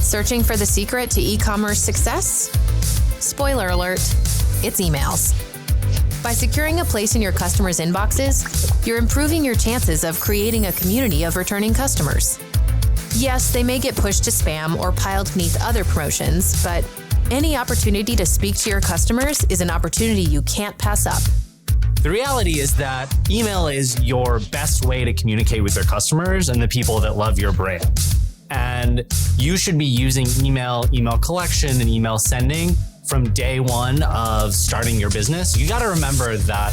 Searching for the secret to e-commerce success? Spoiler alert, it's emails. By securing a place in your customers' inboxes, you're improving your chances of creating a community of returning customers. Yes, they may get pushed to spam or piled beneath other promotions, but any opportunity to speak to your customers is an opportunity you can't pass up. The reality is that email is your best way to communicate with your customers and the people that love your brand. And you should be using email collection, and email sending from day one of starting your business. You got to remember that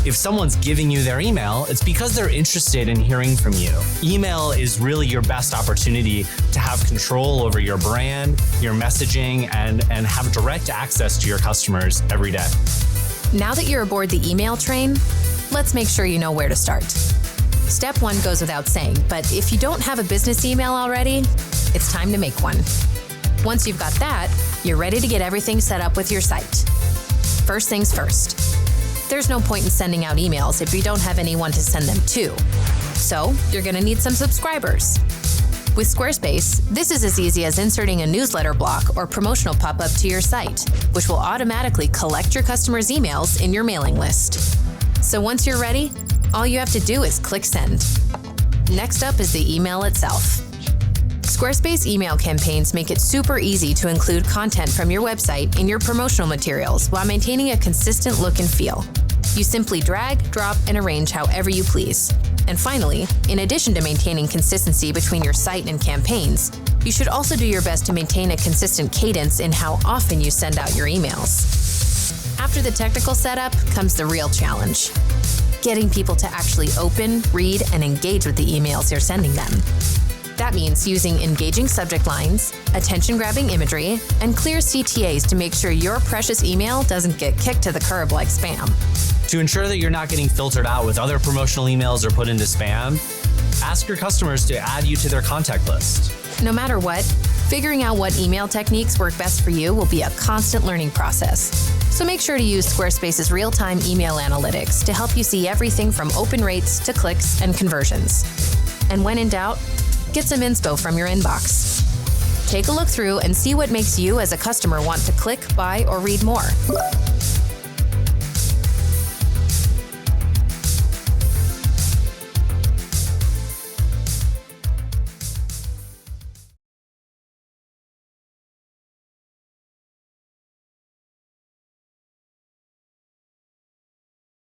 if someone's giving you their email, it's because they're interested in hearing from you. Email is really your best opportunity to have control over your brand, your messaging, and have direct access to your customers every day. Now that you're aboard the email train, let's make sure you know where to start. Step 1 goes without saying, but if you don't have a business email already, it's time to make one. Once you've got that, you're ready to get everything set up with your site. First things first. There's no point in sending out emails if you don't have anyone to send them to. So you're going to need some subscribers. With Squarespace, this is as easy as inserting a newsletter block or promotional pop-up to your site, which will automatically collect your customers' emails in your mailing list. So once you're ready, all you have to do is click send. Next up is the email itself. Squarespace email campaigns make it super easy to include content from your website in your promotional materials while maintaining a consistent look and feel. You simply drag, drop, and arrange however you please. And finally, in addition to maintaining consistency between your site and campaigns, you should also do your best to maintain a consistent cadence in how often you send out your emails. After the technical setup comes the real challenge: getting people to actually open, read, and engage with the emails you're sending them. That means using engaging subject lines, attention-grabbing imagery, and clear CTAs to make sure your precious email doesn't get kicked to the curb like spam. To ensure that you're not getting filtered out with other promotional emails or put into spam, ask your customers to add you to their contact list. No matter what, figuring out what email techniques work best for you will be a constant learning process. So make sure to use Squarespace's real-time email analytics to help you see everything from open rates to clicks and conversions. And when in doubt, get some inspo from your inbox. Take a look through and see what makes you as a customer want to click, buy, or read more.